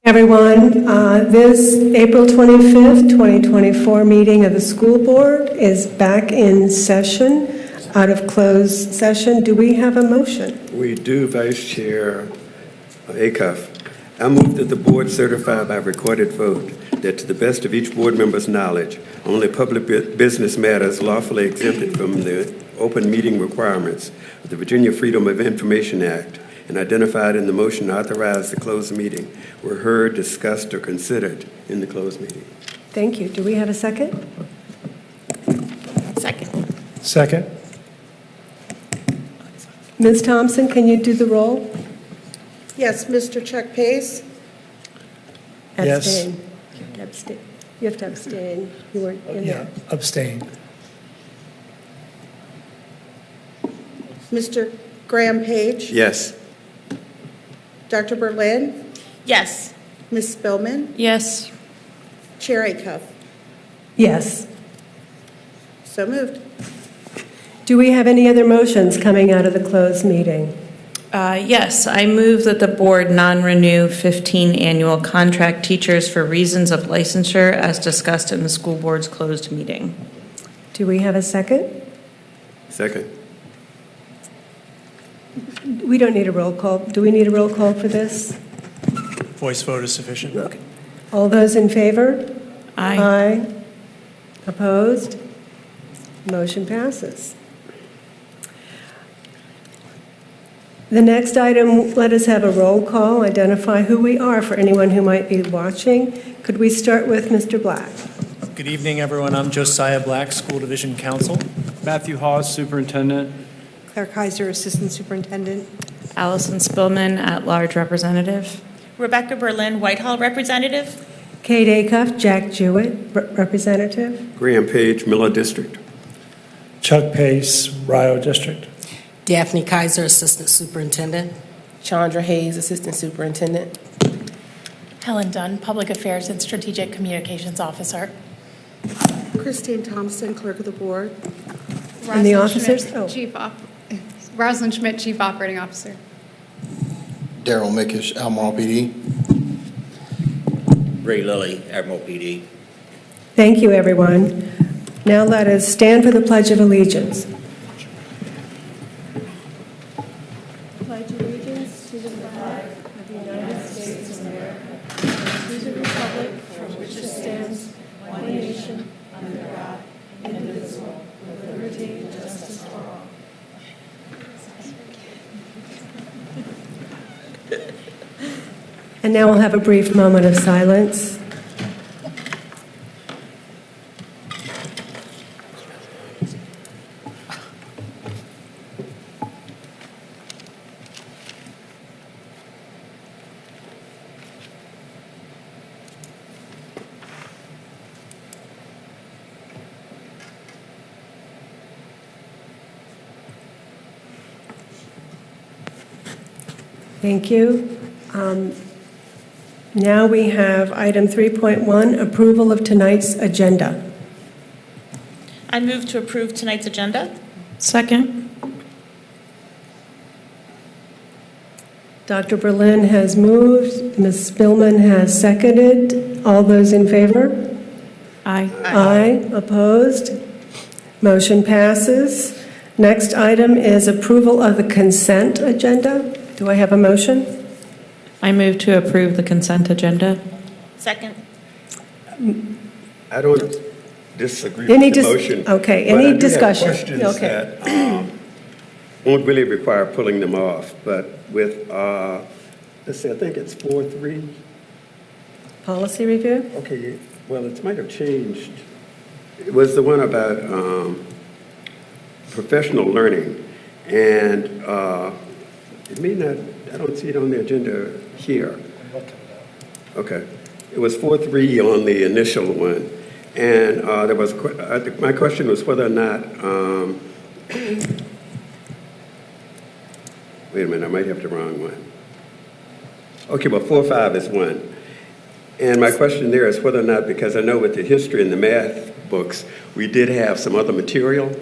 Everyone, this April 25th, 2024 meeting of the school board is back in session, out of closed session. Do we have a motion? We do, Vice Chair Acuff. I move that the board certify by recorded vote that to the best of each board member's knowledge, only public business matters lawfully exempted from the open meeting requirements of the Virginia Freedom of Information Act and identified in the motion to authorize the closed meeting were heard, discussed, or considered in the closed meeting. Thank you. Do we have a second? Second. Ms. Thompson, can you do the roll? Yes, Mr. Chuck Pace, Yes. Abstain. Abstain. You have to abstain. You weren't in Yeah, there. abstain. Mr. Graham Page, Yes. Dr. Berlin, Yes. Ms. Spillman, Yes. Chair Acuff. Yes. So moved. Do we have any other motions coming out of the closed meeting? Yes, I move that the board non-renew 15 annual contract teachers for reasons of licensure as discussed in the school board's closed meeting. Do we have a second? Second. We don't need a roll call. Do we need a roll call for this? Voice vote is sufficient. Okay. All those in favor? Aye. Aye. Opposed? Motion passes. The next item, let us have a roll call, identify who we are for anyone who might be watching. Could we start with Mr. Black? Good evening, everyone. I'm Josiah Black, School Division Counsel. Matthew Hawes, Superintendent. Claire Kaiser, Assistant Superintendent. Allison Spillman, at-large representative. Rebecca Berlin, Whitehall Representative. Kate Acuff, Jack Jewett, Representative. Graham Page, Miller District. Chuck Pace, Rio District. Daphne Kaiser, Assistant Superintendent. Chandra Hayes, Assistant Superintendent. Helen Dunn, Public Affairs and Strategic Communications Officer. Christine Thompson, Clerk of the Board. And the Rosalind officers? Schmidt, Rosalind Schmidt, Chief Operating Officer. Daryl Mickish, Albemarle PD. Ray Lilly, Admiral PD. Thank you, everyone. Now let us stand for the Pledge of Allegiance. Pledge allegiance to the flag of the United States of America and to the republic for which it stands, one nation, under God, indivisible, with liberty and justice for all. And now we'll have a brief moment of silence. Thank you. Now we have item 3.1, approval of tonight's agenda. I move to approve tonight's agenda. Second. Dr. Berlin has moved, Ms. Spillman has seconded. All those in favor? Aye. Aye. Opposed? Motion passes. Next item is approval of the consent agenda. Do I have a motion? I move to approve the consent agenda. Second. I don't disagree Any with the dis- motion. okay, but any I do have discussion? questions Okay. that won't really require pulling them off, but with, let's see, I think it's 4.3. Policy review? Okay, well, it might have changed. It was the one about professional learning, and it may not, I don't see it on the agenda here. Okay. It was 4.3 on the initial one, and there was, my question was whether or not, wait a minute, I might have the wrong one. Okay, well, 4.5 is one. And my question there is whether or not, because I know with the history and the math books, we did have some other material,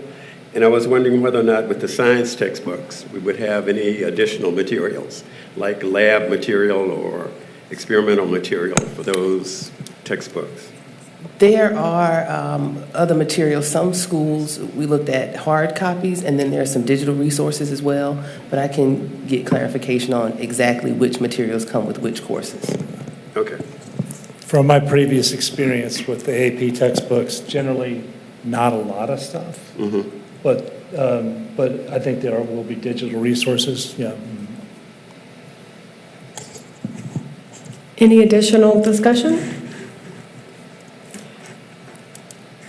and I was wondering whether or not with the science textbooks, we would have any additional materials, like lab material or experimental material for those textbooks? There are other materials. Some schools, we looked at hard copies, and then there are some digital resources as well, but I can get clarification on exactly which materials come with which courses. Okay. From my previous experience with the AP textbooks, generally not a lot of stuff, but I think there will be digital resources, yeah. Any additional discussion?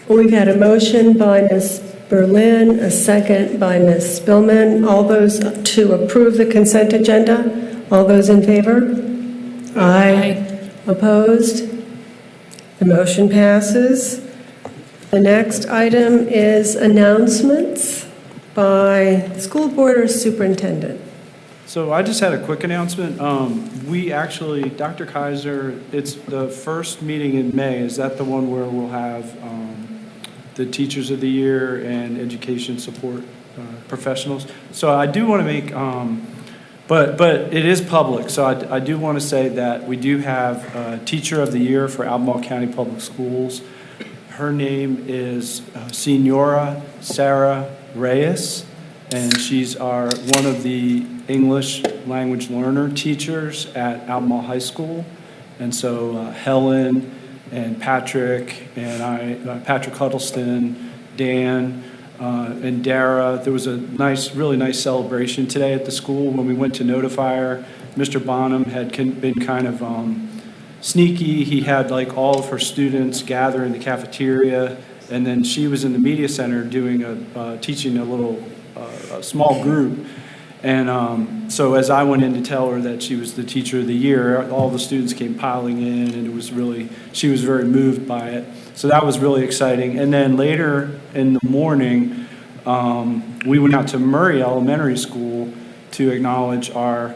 We've had a motion by Ms. Berlin, a second by Ms. Spillman. All those to approve the consent agenda? All those in favor? Aye. Opposed? The motion passes. The next item is announcements by school board or superintendent. So I just had a quick announcement. We actually, Dr. Kaiser, it's the first meeting in May. Is that the one where we'll have the Teachers of the Year and education support professionals? So I do want to make, but it is public. So I do want to say that we do have Teacher of the Year for Albemarle County Public Schools. Her name is Senora Sarah Reyes, and she's one of the English language learner teachers at Albemarle High School. And so Helen and Patrick and Patrick Huddleston, Dan, and Dara, there was a really nice celebration today at the school. When we went to notify her, Mr. Bonham had been kind of sneaky. He had like all of her students gather in the cafeteria, and then she was in the media center teaching a little a small group. And so as I went in to tell her that she was the Teacher of the Year, all the students came piling in, and she was very moved by it. So that was really exciting. And then later in the morning, we went out to Murray Elementary School to acknowledge our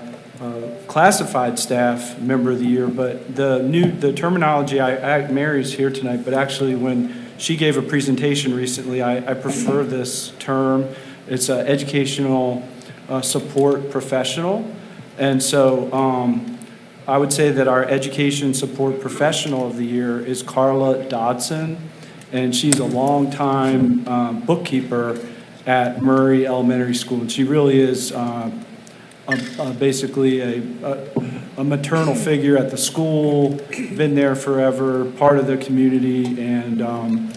classified staff member of the year. But the terminology, Mary's here tonight, but actually when she gave a presentation recently, I prefer this term. It's educational support professional. And so I would say that our education support professional of the year is Carla Dodson, and she's a longtime bookkeeper at Murray Elementary School, and she really is basically a maternal figure at the school, been there forever, part of the community, and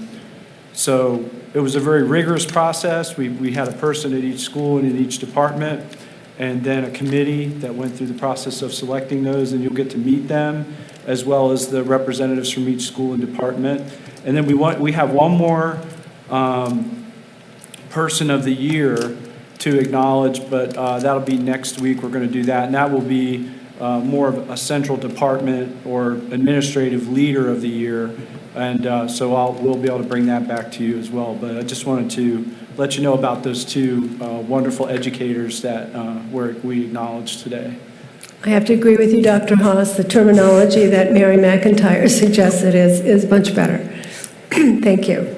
so it was a very rigorous process. We had a person at each school and in each department, and then a committee that went through the process of selecting those, and you'll get to meet them, as well as the representatives from each school and department. And then we have one more person of the year to acknowledge, but that'll be next week. We're going to do that, and that will be more of a central department or administrative leader of the year. And so we'll be able to bring that back to you as well. But I just wanted to let you know about those two wonderful educators that we acknowledged today. I have to agree with you, Dr. Haas. The terminology that Mary McIntyre suggested is much better. Thank you.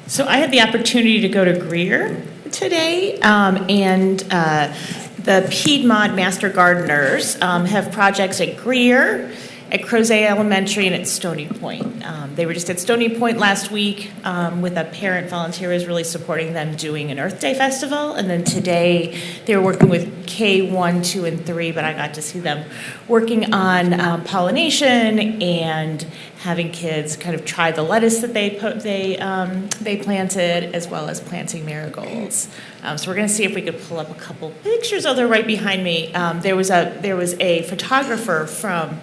So I had the opportunity to go to Greer today, and the Piedmont Master Gardeners have projects at Greer, at Crozet Elementary, and at Stony Point. They were just at Stony Point last week with a parent volunteer who was really supporting them doing an Earth Day festival. And then today they were working with K1, 2, and 3, but I got to see them working on pollination and having kids kind of try the lettuce that they planted, as well as planting marigolds. So we're going to see if we could pull up a couple pictures. Oh, they're right behind me. There was a photographer from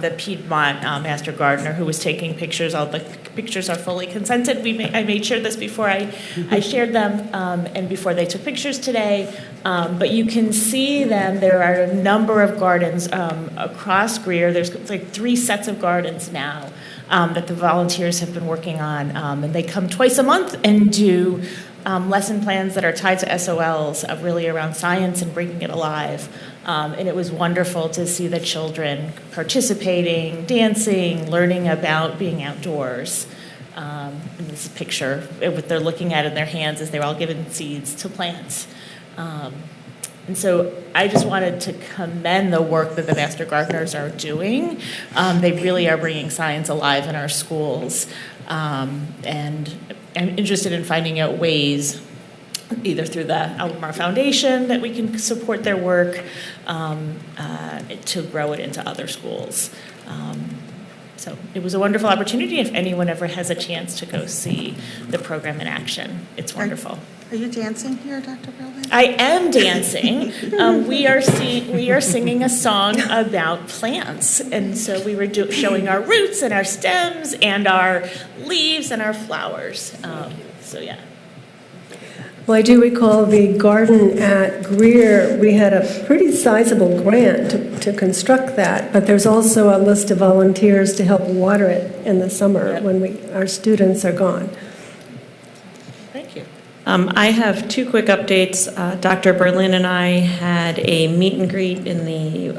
the Piedmont Master Gardener who was taking pictures. All the pictures are fully consented. I made sure this before I shared them and before they took pictures today. But you can see them. There are a number of gardens across Greer. There's like 3 sets of gardens now that the volunteers have been working on. And they come twice a month and do lesson plans that are tied to SOLs really around science and bringing it alive. And it was wonderful to see the children participating, dancing, learning about being outdoors. And this picture, what they're looking at in their hands as they're all given seeds to plant. And so I just wanted to commend the work that the Master Gardeners are doing. They really are bringing science alive in our schools. And I'm interested in finding out ways, either through the Albemarle Foundation, that we can support their work to grow it into other schools. So it was a wonderful opportunity. If anyone ever has a chance to go see the program in action, it's wonderful. Are you dancing here, Dr. Berlin? I am dancing. We are singing a song about plants, and so we were showing our roots and our stems and our leaves and our flowers. So yeah. Well, I do recall the garden at Greer, we had a pretty sizable grant to construct that, but there's also a list of volunteers to help water it in the summer when our students are gone. Thank you. I have two quick updates. Dr. Berlin and I had a meet and greet in the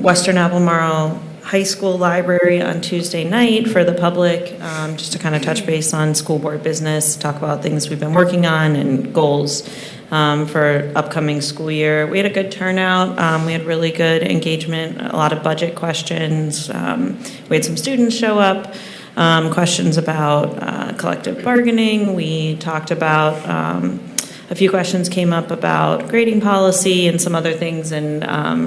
Western Albemarle High School Library on Tuesday night for the public, just to kind of touch base on school board business, talk about things we've been working on and goals for upcoming school year. We had a good turnout. We had really good engagement, a lot of budget questions. We had some students show up. Questions about collective bargaining. We talked about a few questions came up about grading policy and some other things, and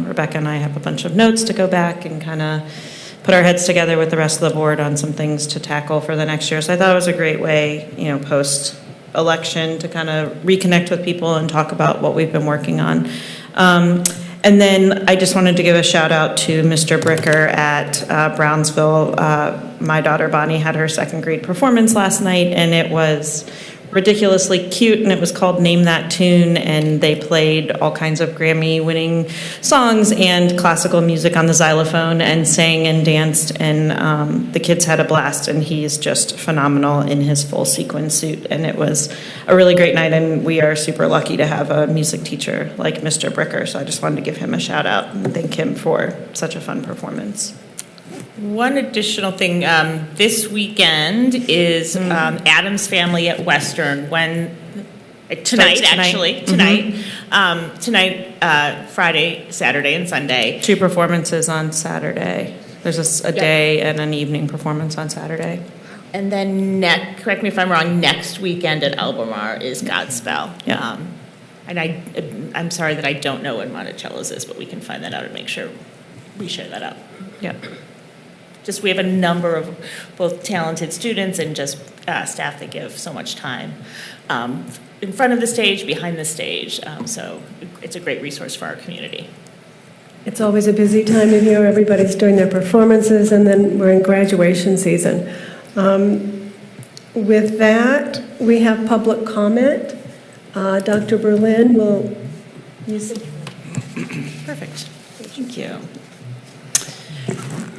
Rebecca and I have a bunch of notes to go back and kind of put our heads together with the rest of the board on some things to tackle for the next year. So I thought it was a great way, post-election to kind of reconnect with people and talk about what we've been working on. And then I just wanted to give a shout out to Mr. Bricker at Brownsville. My daughter Bonnie had her second grade performance last night, and it was ridiculously cute, and it was called Name That Tune, and they played all kinds of Grammy-winning songs and classical music on the xylophone and sang and danced, and the kids had a blast, and he's just phenomenal in his full sequin suit, and it was a really great night, and we are super lucky to have a music teacher like Mr. Bricker, so I just wanted to give him a shout out and thank him for such a fun performance. One additional thing, this weekend is Adam's Family at Western. Tonight, Friday, Saturday, and Sunday. 2 performances on Saturday. There's a day and an evening performance on Saturday. And then, correct me if I'm wrong, next weekend at Albemarle is Godspell. Yeah. And I'm sorry that I don't know what Monticello's is, but we can find that out and make sure we share that out. Yeah. Just we have a number of both talented students and just staff that give so much time in front of the stage, behind the stage. So it's a great resource for our community. It's always a busy time of year. Everybody's doing their performances, and then we're in graduation season. With that, we have public comment. Dr. Berlin will use it. Perfect. Thank you.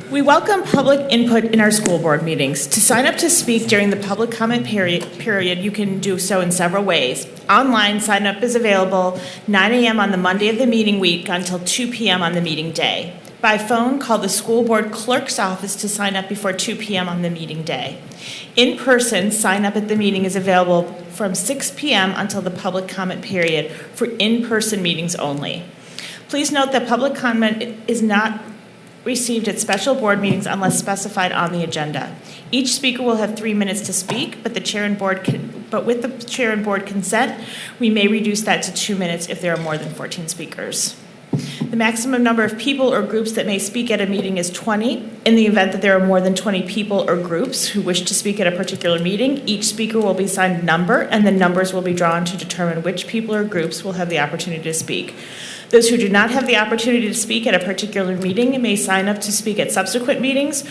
We welcome public input in our school board meetings. To sign up to speak during the public comment period, you can do so in several ways. Online, sign up is available 9 a.m. on the Monday of the meeting week until 2 p.m. on the meeting day. By phone, call the school board clerk's office to sign up before 2 p.m. on the meeting day. In person, sign up at the meeting is available from 6 p.m. until the public comment period for in-person meetings only. Please note that public comment is not received at special board meetings unless specified on the agenda. Each speaker will have 3 minutes to speak, but with the chair and board consent, we may reduce that to 2 minutes if there are more than 14 speakers. The maximum number of people or groups that may speak at a meeting is 20. In the event that there are more than 20 people or groups who wish to speak at a particular meeting, each speaker will be assigned a number, and the numbers will be drawn to determine which people or groups will have the opportunity to speak. Those who do not have the opportunity to speak at a particular meeting may sign up to speak at subsequent meetings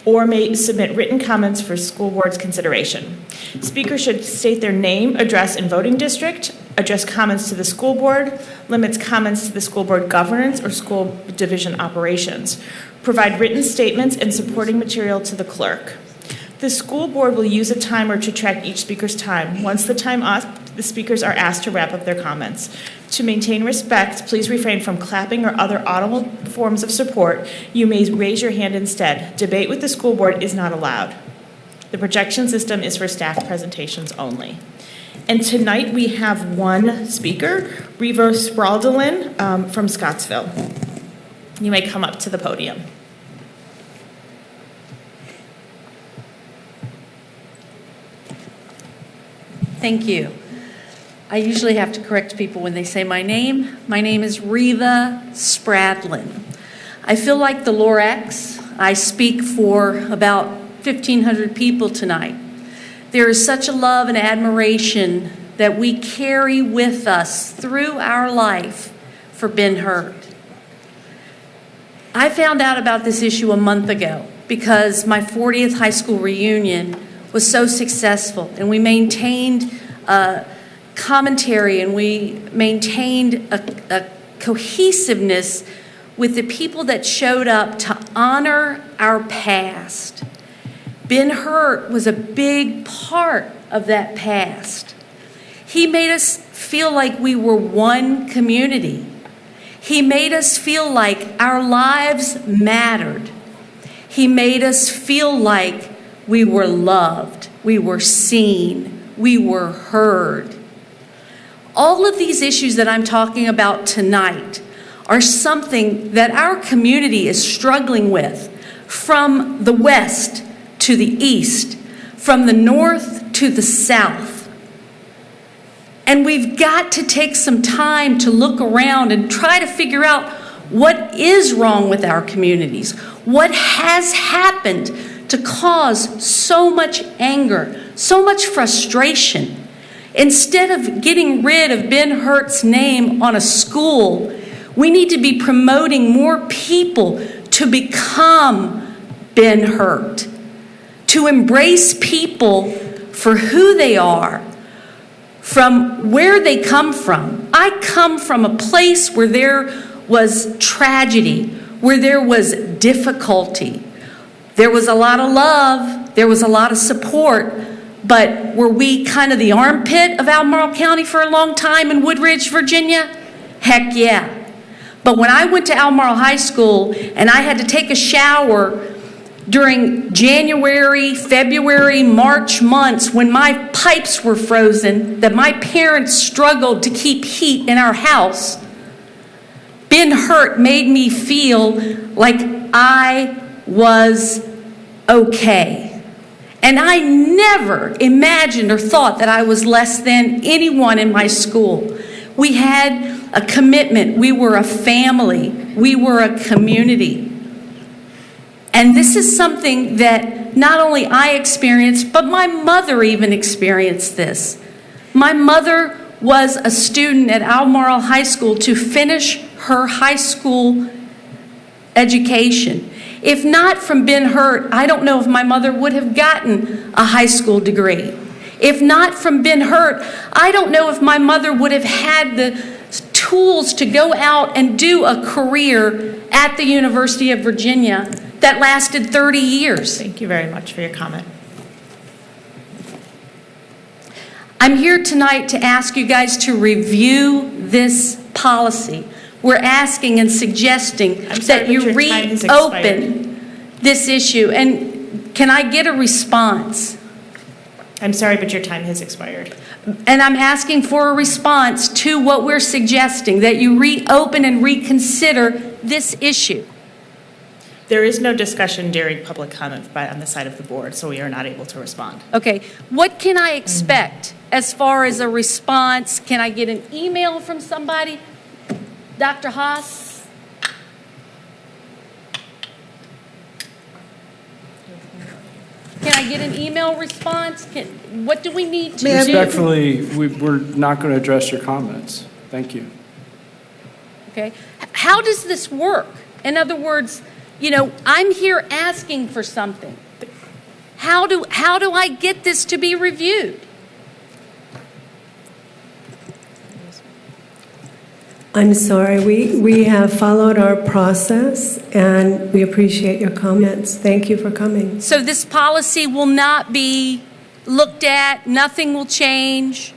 or may submit written comments for school board's consideration. Speakers should state their name, address, and voting district, address comments to the school board, limits comments to the school board governance or school division operations, provide written statements and supporting material to the clerk. The school board will use a timer to track each speaker's time. Once the time up, the speakers are asked to wrap up their comments. To maintain respect, please refrain from clapping or other audible forms of support. You may raise your hand instead. Debate with the school board is not allowed. The projection system is for staff presentations only. And tonight we have one speaker, Riva Spraldalin from Scottsville. You may come up to the podium. Thank you. I usually have to correct people when they say my name. My name is Riva Spradlin. I feel like the Lorax. I speak for about 1,500 people tonight. There is such a love and admiration that we carry with us through our life for Ben Hurt. I found out about this issue a month ago because my 40th high school reunion was so successful, and we maintained commentary and we maintained a cohesiveness with the people that showed up to honor our past. Ben Hurt was a big part of that past. He made us feel like we were one community. He made us feel like our lives mattered. He made us feel like we were loved, we were seen, we were heard. All of these issues that I'm talking about tonight are something that our community is struggling with, from the west to the east, from the north to the south. And we've got to take some time to look around and try to figure out what is wrong with our communities, what has happened to cause so much anger, so much frustration. Instead of getting rid of Ben Hurt's name on a school, we need to be promoting more people to become Ben Hurt, to embrace people for who they are, from where they come from. I come from a place where there was tragedy, where there was difficulty. There was a lot of love, there was a lot of support, but were we kind of the armpit of Albemarle County for a long time in Woodridge, Virginia? Heck yeah. But when I went to Albemarle High School and I had to take a shower during January, February, March months when my pipes were frozen, that my parents struggled to keep heat in our house, Ben Hurt made me feel like I was okay. And I never imagined or thought that I was less than anyone in my school. We had a commitment. We were a family. We were a community. And this is something that not only I experienced, but my mother even experienced this. My mother was a student at Albemarle High School to finish her high school education. If not from Ben Hurt, I don't know if my mother would have gotten a high school degree. If not from Ben Hurt, I don't know if my mother would have had the tools to go out and do a career at the University of Virginia that lasted 30 years. Thank you very much for your comment. I'm here tonight to ask you guys to review this policy. We're asking and suggesting that you reopen this issue. And can I get a response? I'm sorry, but your time has expired. And I'm asking for a response to what we're suggesting, that you reopen and reconsider this issue. There is no discussion during public comment on the side of the board, so we are not able to respond. Okay, what can I expect as far as a response? Can I get an email from somebody? Dr. Haas? Can I get an email response? What do we need to do? Respectfully, we're not going to address your comments. Thank you. Okay. How does this work? In other words, you know, I'm here asking for something. How do I get this to be reviewed? I'm sorry, we have followed our process and we appreciate your comments. Thank you for coming. So this policy will not be looked at, nothing will change?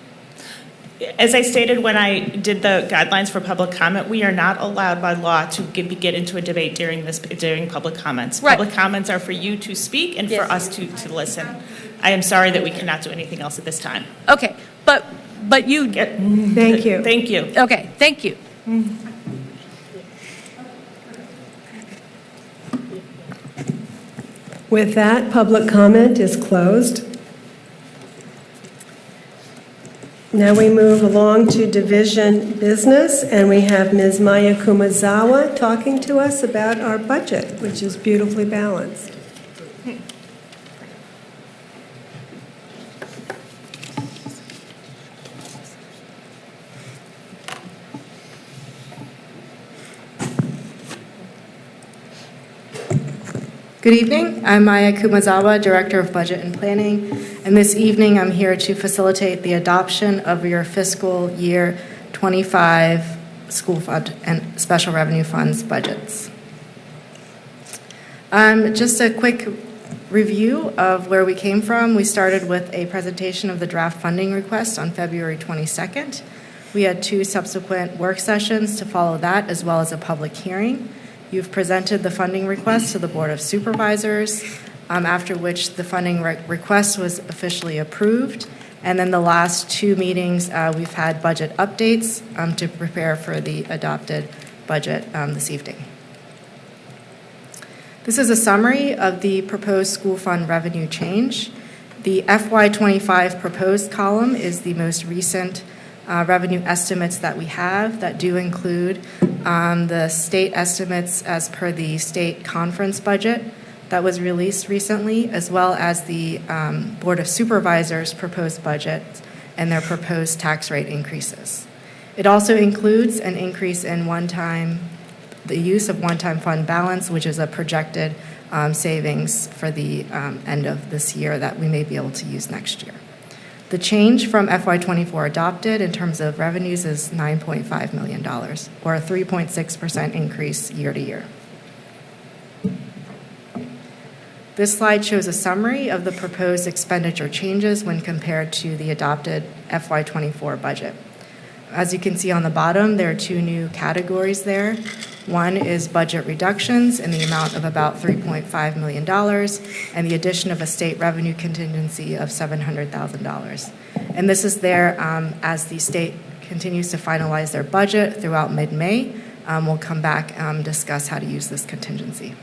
As I stated when I did the guidelines for public comment, we are not allowed by law to get into a debate during public comments. Right. Public comments are for you to speak and for us to listen. I am sorry that we cannot do anything else at this time. Okay, but but you, Thank you. Thank you. okay, thank you. With that, public comment is closed. Now we move along to division business, and we have Ms. Maya Kumazawa talking to us about our budget, which is beautifully balanced. Good evening. I'm Maya Kumazawa, Director of Budget and Planning, and this evening I'm here to facilitate the adoption of your fiscal year 25 school fund and special revenue funds budgets. Just a quick review of where we came from. We started with a presentation of the draft funding request on February 22nd. We had 2 subsequent work sessions to follow that, as well as a public hearing. You've presented the funding request to the Board of Supervisors, after which the funding request was officially approved. And then the last 2 meetings, we've had budget updates to prepare for the adopted budget this evening. This is a summary of the proposed school fund revenue change. The FY25 proposed column is the most recent revenue estimates that we have that do include the state estimates as per the state conference budget that was released recently, as well as the Board of Supervisors proposed budget and their proposed tax rate increases. It also includes an increase in the use of one-time fund balance, which is a projected savings for the end of this year that we may be able to use next year. The change from FY24 adopted in terms of revenues is $9.5 million, or a 3.6% increase year to year. This slide shows a summary of the proposed expenditure changes when compared to the adopted FY24 budget. As you can see on the bottom, there are 2 new categories there. One is budget reductions in the amount of about $3.5 million and the addition of a state revenue contingency of $700,000. And this is there as the state continues to finalize their budget throughout mid-May. We'll come back and discuss how to use this contingency.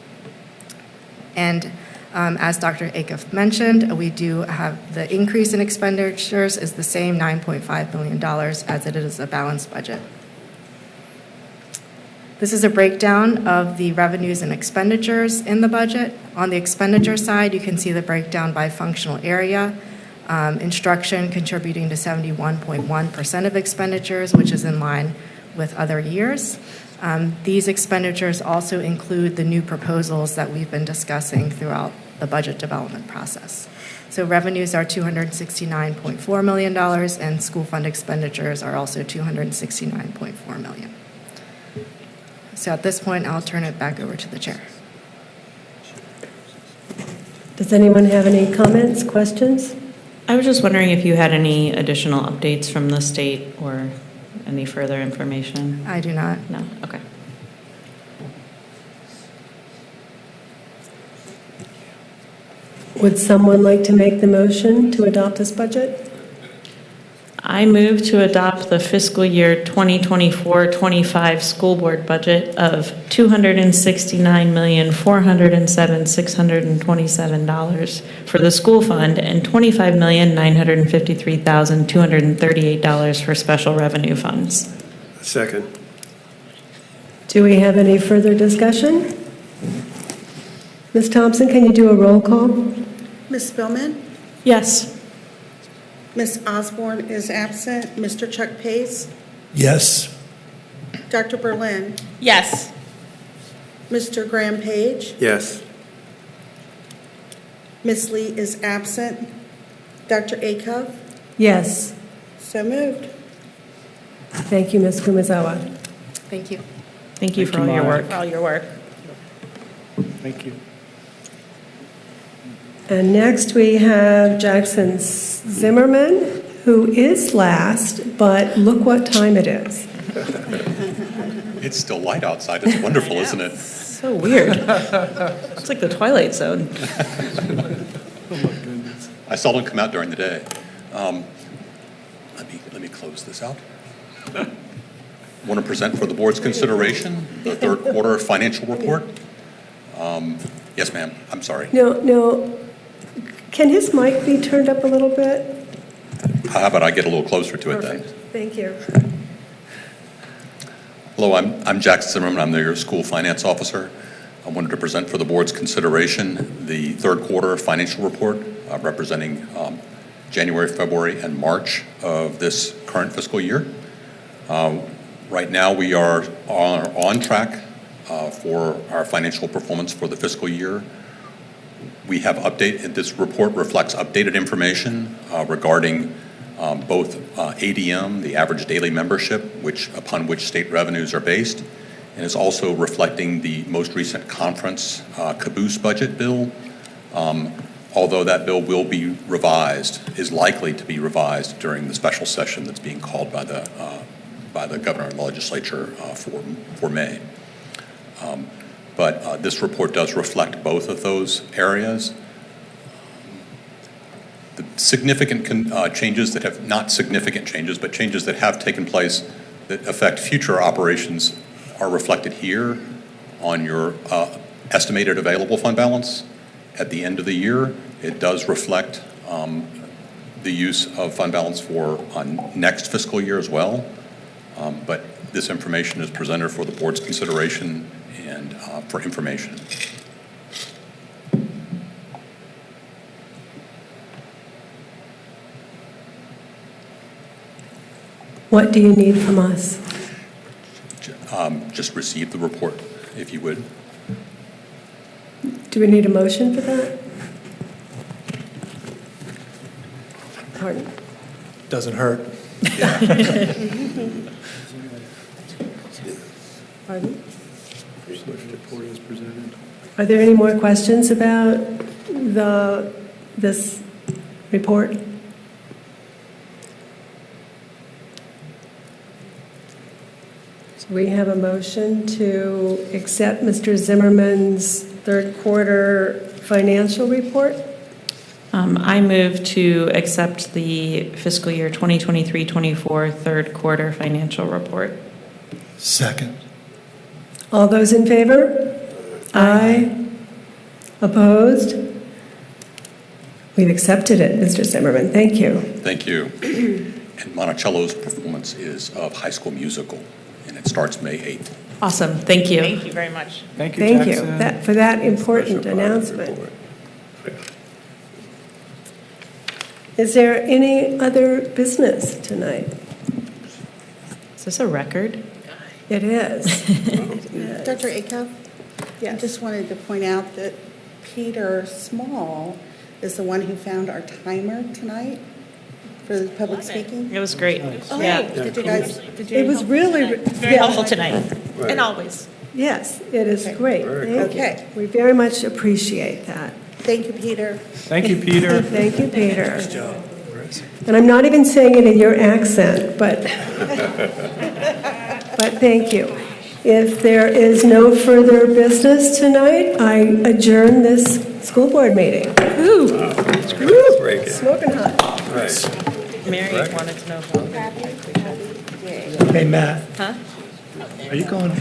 And as Dr. Acuff mentioned, we do have the increase in expenditures is the same $9.5 million as it is a balanced budget. This is a breakdown of the revenues and expenditures in the budget. On the expenditure side, you can see the breakdown by functional area. Instruction contributing to 71.1% of expenditures, which is in line with other years. These expenditures also include the new proposals that we've been discussing throughout the budget development process. So revenues are $269.4 million, and school fund expenditures are also $269.4 million. So at this point, I'll turn it back over to the chair. Does anyone have any comments, questions? I was just wondering if you had any additional updates from the state or any further information? I do not. No? Okay. Would someone like to make the motion to adopt this budget? I move to adopt the fiscal year 2024-25 school board budget of $269,407,627 for the school fund and $25,953,238 for special revenue funds. Second. Do we have any further discussion? Ms. Thompson, can you do a roll call? Ms. Spillman? Yes. Ms. Osborne is absent. Mr. Chuck Pace? Yes. Dr. Berlin? Yes. Mr. Graham Page? Yes. Ms. Lee is absent. Dr. Acuff? Yes. So moved. Thank you, Ms. Kumazawa. Thank you. Thank you for all your work. For all your work. Thank you. And next we have Jackson Zimmerman, who is last, but look what time it is. It's still light outside. It's wonderful, isn't it? So weird. It's like the Twilight Zone. I seldom come out during the day. Let me close this out. Want to present for the board's consideration the third quarter financial report? Yes, ma'am. I'm sorry. No. Can his mic be turned up a little bit? How about I get a little closer to it then? Thank you. Hello, I'm Jack Zimmerman. I'm your school finance officer. I wanted to present for the board's consideration the third quarter financial report representing January, February, and March of this current fiscal year. Right now, we are on track for our financial performance for the fiscal year. We have this report reflects updated information regarding both ADM, the average daily membership, upon which state revenues are based, and is also reflecting the most recent conference caboose budget bill, although that bill will be is likely to be revised during the special session that's being called by the governor and legislature for May. But this report does reflect both of those areas. The significant changes that have, not significant changes, but changes that have taken place that affect future operations are reflected here on your estimated available fund balance. At the end of the year, it does reflect the use of fund balance for next fiscal year as well. But this information is presented for the board's consideration and for information. What do you need from us? Just receive the report, if you would. Do we need a motion for that? Pardon? Doesn't hurt. Pardon? Report is presented. Are there any more questions about this report? So we have a motion to accept Mr. Zimmerman's third quarter financial report. I move to accept the fiscal year 2023-24 third quarter financial report. Second. All those in favor? Aye. Opposed? We've accepted it, Mr. Zimmerman. Thank you. Thank you. And Monticello's performance is of High School Musical, and it starts May 8th. Awesome. Thank you. Thank you very much. Thank you, Thank you Jackson. for that important announcement. Is there any other business tonight? Is this a record? It is. Dr. Acuff? Yes. I just wanted to point out that Peter Small is the one who found our timer tonight for the public speaking. It was great. Oh, Yeah. did you guys? It was really Very helpful tonight, and always. Yes, it is great. Very Thank good. you. Okay. We very much appreciate that. Thank you, Peter. Thank you, Peter. Thank you, Peter. And I'm not even saying it in your accent, but thank you. If there is no further business tonight, I adjourn this school board meeting. Ooh. Smoking hot. Mary wanted to know about Hey, Matt. Huh? Are you going?